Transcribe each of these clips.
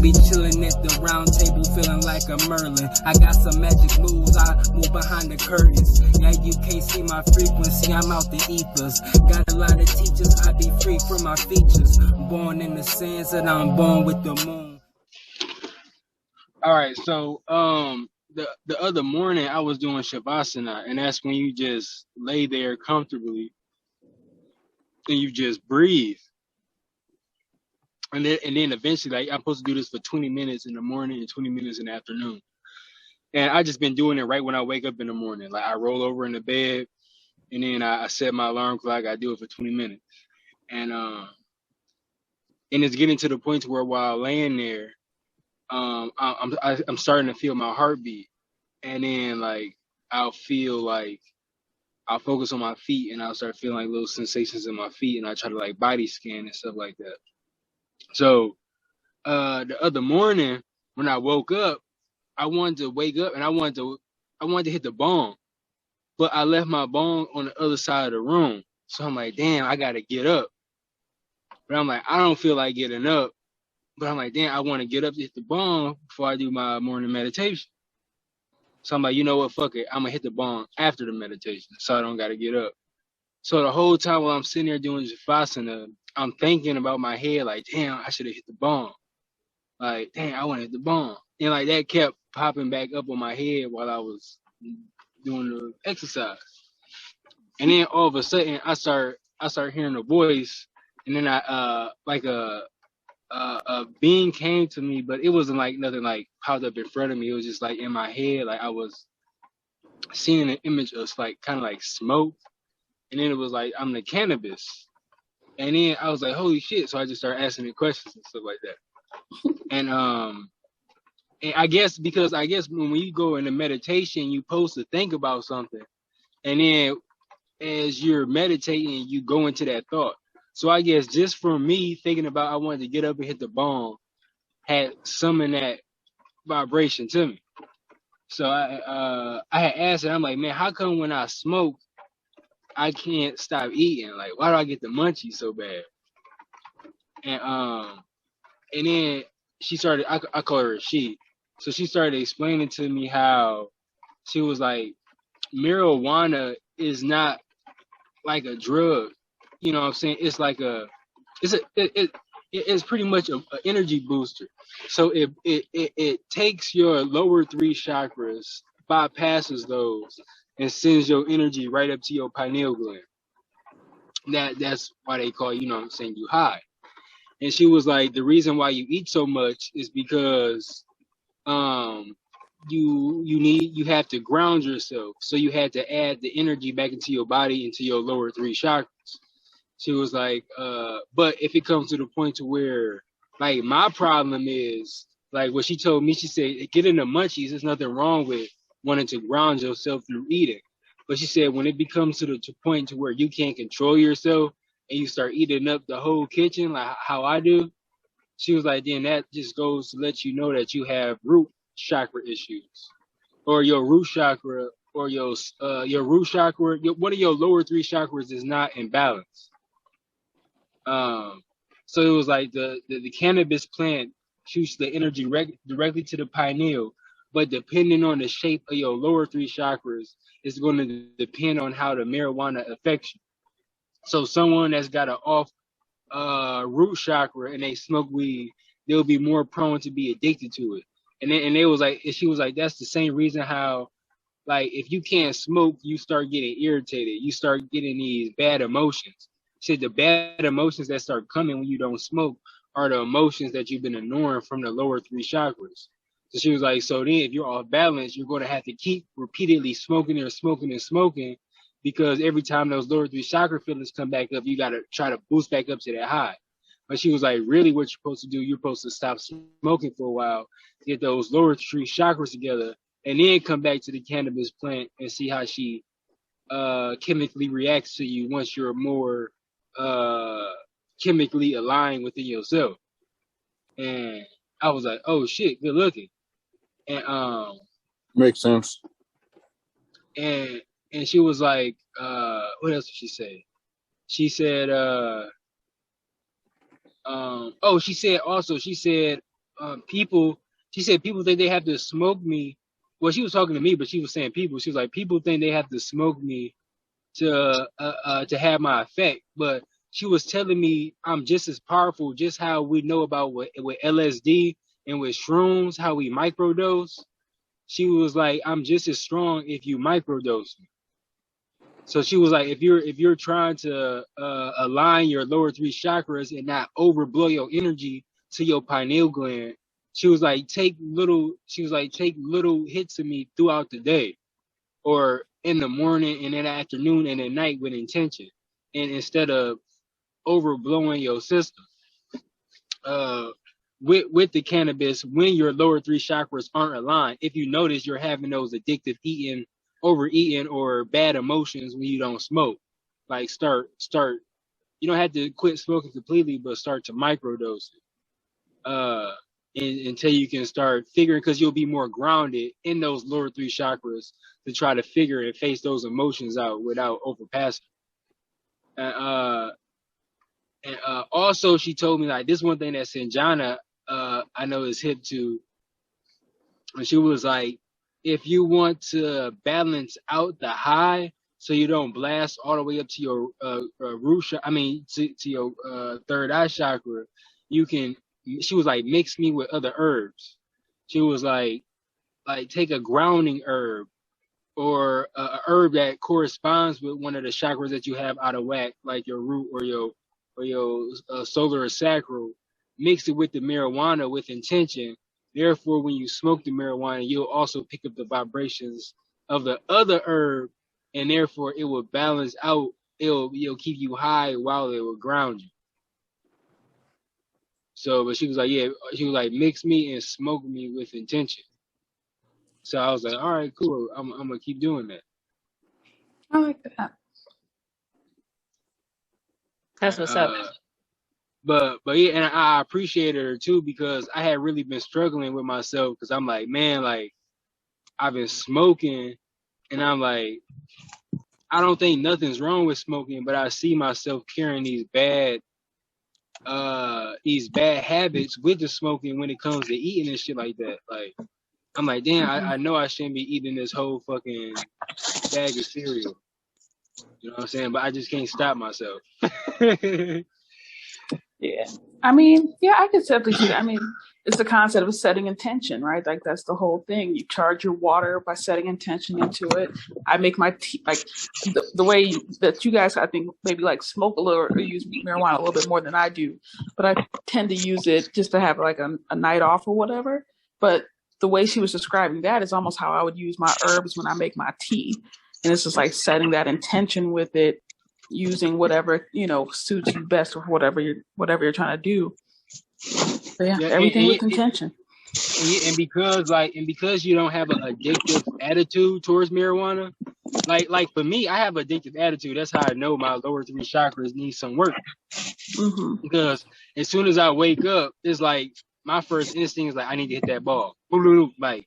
be chilling at the round table, feeling like a Merlin. I got some magic moves, I move behind the curtains. Yeah, you can't see my frequency, I'm out the ethers. Got a lot of teachers, I be free from my features. Born in the sands and I'm born with the moon. All right, so the other morning I was doing Savasana, and that's when you just lay there comfortably and you just breathe. And then eventually, like, I'm supposed to do this for 20 minutes in the morning and 20 minutes in the afternoon. And I just been doing it right when I wake up in the morning. Like, I roll over in the bed, and then I set my alarm clock. I do it for 20 minutes. And it's getting to the point to where while laying there, I'm starting to feel my heartbeat. And then, like, I'll focus on my feet, and I'll start feeling like little sensations in my feet, and I try to, like, body scan and stuff like that. So the other morning when I woke up, I wanted to wake up and I wanted to hit the bong, but I left my bong on the other side of the room. So I'm like, damn, I gotta get up. But I'm like, I don't feel like getting up. But I'm like, damn, I want to get up to hit the bong before I do my morning meditation. So I'm like, you know what, fuck it, I'm gonna hit the bong after the meditation, so I don't gotta get up. So the whole time while I'm sitting there doing Savasana, I'm thinking about my head, like, damn, I should have hit the bong. Like, damn, I want to hit the bong. And like that kept popping back up on my head while I was doing the exercise. And then all of a sudden I start hearing a voice, and then I like a being came to me, but it wasn't like nothing like popped up in front of me. It was just like in my head, like I was seeing an image of like kind of like smoke, and then it was like I'm the cannabis. And then I was like, holy shit. So I just started asking it questions and stuff like that. And I guess because when you go into meditation, you're supposed to think about something. And then as you're meditating, you go into that thought. So I guess just from me thinking about I wanted to get up and hit the bong had summoned that vibration to me. So I had asked her, I'm like, man, how come when I smoke, I can't stop eating? Like, why do I get the munchies so bad? And then she started, I call her a she. So she started explaining to me how she was like, marijuana is not like a drug. You know what I'm saying? It's like it's pretty much an energy booster. So it takes your lower three chakras, bypasses those, and sends your energy right up to your pineal gland. That's why they call, you know what I'm saying, you high. And she was like, the reason why you eat so much is because you have to ground yourself. So you had to add the energy back into your body, into your lower three chakras. She was like, but if it comes to the point to where, like, my problem is, like, what she told me, she said, getting the munchies, there's nothing wrong with wanting to ground yourself through eating. But she said, when it becomes to the point to where you can't control yourself and you start eating up the whole kitchen, like how I do, she was like, then that just goes to let you know that you have root chakra issues, or your root chakra, or your root chakra, one of your lower three chakras is not in balance. So it was like the cannabis plant shoots the energy directly to the pineal, but depending on the shape of your lower three chakras, it's going to depend on how the marijuana affects you. So someone that's got an off root chakra and they smoke weed, they'll be more prone to be addicted to it. And they was like, she was like, that's the same reason how, like, if you can't smoke, you start getting irritated, you start getting these bad emotions. She said the bad emotions that start coming when you don't smoke are the emotions that you've been ignoring from the lower three chakras. So she was like, so then if you're off balance, you're going to have to keep repeatedly smoking and smoking and smoking, because every time those lower three chakra feelings come back up, you got to try to boost back up to that high. But she was like, really what you're supposed to do, you're supposed to stop smoking for a while, get those lower three chakras together, and then come back to the cannabis plant and see how she chemically reacts to you once you're more chemically aligned within yourself. And I was like, oh shit, good looking. And makes sense. And she was like, what else did she say? She said, she said people. She said people think they have to smoke me. Well, she was talking to me, but she was saying people. She was like, people think they have to smoke me to have my effect. But she was telling me I'm just as powerful, just how we know about with LSD and with shrooms, how we microdose. She was like, I'm just as strong if you microdose me. So she was like, if you're trying to align your lower three chakras and not overblow your energy to your pineal gland, she was like, take little hits of me throughout the day, or in the morning and in the afternoon and at night with intention, and instead of overblowing your system. With the cannabis, when your lower three chakras aren't aligned, if you notice you're having those addictive overeating, or bad emotions when you don't smoke, like start. You don't have to quit smoking completely, but start to microdose it. Until you can start figuring, because you'll be more grounded in those lower three chakras to try to figure and face those emotions out without overpassing. And also, she told me, like, this one thing that Sanjana, I know, is hip to. And she was like, if you want to balance out the high, so you don't blast all the way up to your root, to your third eye chakra, you can. She was like, mix me with other herbs. She was like take a grounding herb, or a herb that corresponds with one of the chakras that you have out of whack, like your root or your solar or sacral. Mix it with the marijuana with intention. Therefore, when you smoke the marijuana, you'll also pick up the vibrations of the other herb, and therefore it will balance out. It'll keep you high while it will ground you. So, but she was like, yeah, she was like, mix me and smoke me with intention. So I was like, all right, cool. I'm gonna keep doing that. I like that. That's what's up. But yeah, and I appreciated her too, because I had really been struggling with myself, because I'm like, man, like, I've been smoking, and I'm like, I don't think nothing's wrong with smoking, but I see myself carrying these bad habits with the smoking when it comes to eating and shit like that. Like, I'm like, damn, I know I shouldn't be eating this whole fucking bag of cereal. You know what I'm saying? But I just can't stop myself. Yeah. I mean, yeah, I could definitely see that. I mean, it's the concept of setting intention, right? Like, that's the whole thing. You charge your water by setting intention into it. I make my tea, like, the way that you guys, I think, maybe like smoke a little or use marijuana a little bit more than I do, but I tend to use it just to have like a night off or whatever. But the way she was describing that is almost how I would use my herbs when I make my tea. And it's just like setting that intention with it, using whatever suits you best, or whatever you're trying to do. But yeah, everything with intention. And because you don't have an addictive attitude towards marijuana, like for me, I have addictive attitude. That's how I know my lower three chakras need some work. Mm-hmm. Because as soon as I wake up, it's like my first instinct is like, I need to hit that ball. Like,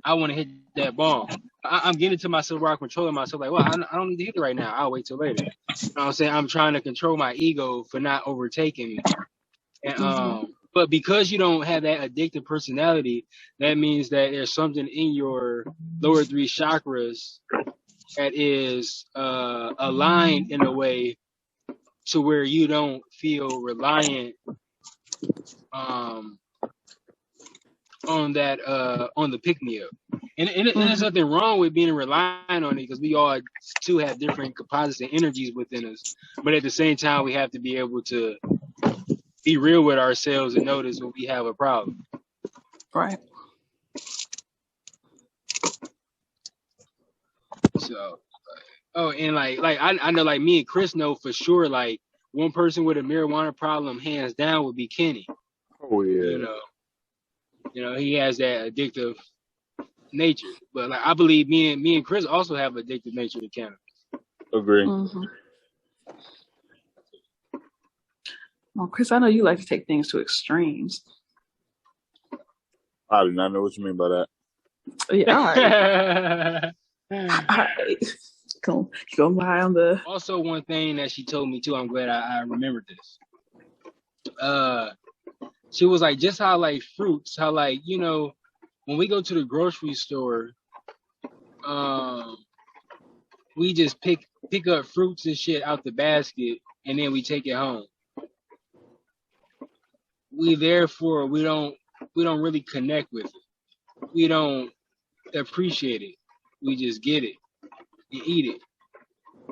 I want to hit that ball. I'm getting to myself where I'm controlling myself. Like, well, I don't need to hit it right now. I'll wait till later. You know what I'm saying? I'm trying to control my ego for not overtaking me. And but because you don't have that addictive personality, that means that there's something in your lower three chakras that is aligned in a way to where you don't feel reliant on that on the pick me up. And there's nothing wrong with being reliant on it, because we all too have different composites and energies within us. But at the same time, we have to be able to be real with ourselves and notice when we have a problem. Right. So, and like I know, like, me and Chris know for sure, like, one person with a marijuana problem, hands down, would be Kenny. Oh yeah. You know, he has that addictive nature. But like, I believe me and Chris also have addictive nature to cannabis. Agree. Mm-hmm. Well, Chris, I know you like to take things to extremes. I do not know what you mean by that. Yeah, all right. Go by on the. Also, one thing that she told me too, I'm glad I remembered this. She was like, just how like fruits, how like, you know, when we go to the grocery store, um, we just pick up fruits and shit out the basket and then we take it home. We therefore we don't really connect with it. We don't appreciate it. We just get it and eat it.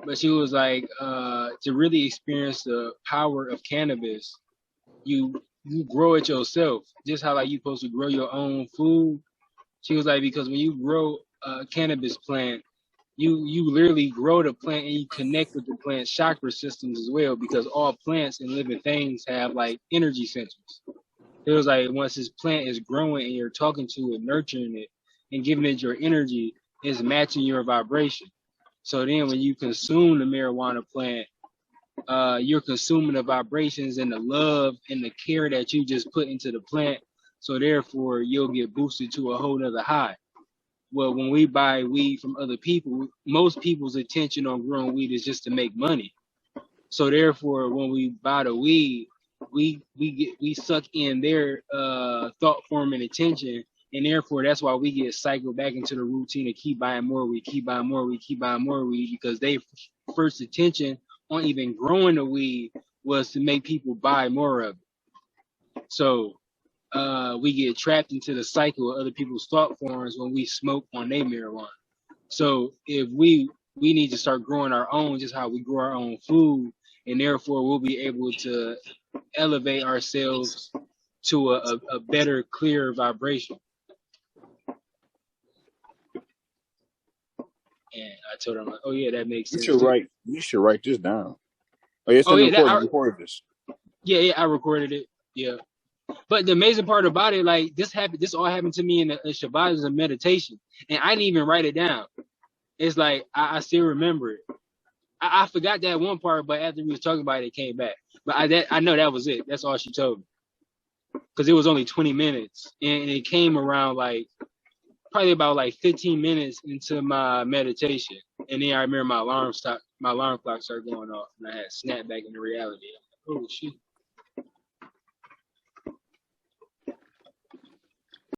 But she was like, to really experience the power of cannabis, you grow it yourself. Just how like you supposed to grow your own food. She was like, because when you grow a cannabis plant, you literally grow the plant and you connect with the plant's chakra systems as well, because all plants and living things have like energy centers. It was like once this plant is growing and you're talking to it, nurturing it, and giving it your energy, it's matching your vibration. So then when you consume the marijuana plant, you're consuming the vibrations and the love and the care that you just put into the plant. So therefore you'll get boosted to a whole nother high. Well, when we buy weed from other people, most people's intention on growing weed is just to make money. So therefore, when we buy the weed, we suck in their thought form and attention, and therefore that's why we get cycled back into the routine of keep buying more weed, keep buying more weed, keep buying more weed, because they first attention on even growing the weed was to make people buy more of it. So we get trapped into the cycle of other people's thought forms when we smoke on their marijuana. So if we need to start growing our own, just how we grow our own food, and therefore we'll be able to elevate ourselves to a better, clearer vibration. And I told her, like, oh yeah, that makes sense too. You should write this down. Oh, yes, Oh yeah, you recorded this. Yeah, I recorded it. Yeah. But the amazing part about it, like this all happened to me in the Shabbat as a meditation, and I didn't even write it down. It's like I still remember it. I forgot that one part, but after we was talking about it, it came back. But I know that was it. That's all she told me, because it was only 20 minutes, and it came around like probably about like 15 minutes into my meditation, and then I remember my alarm clock started going off, and I had snapped back into reality. I'm like, oh shit.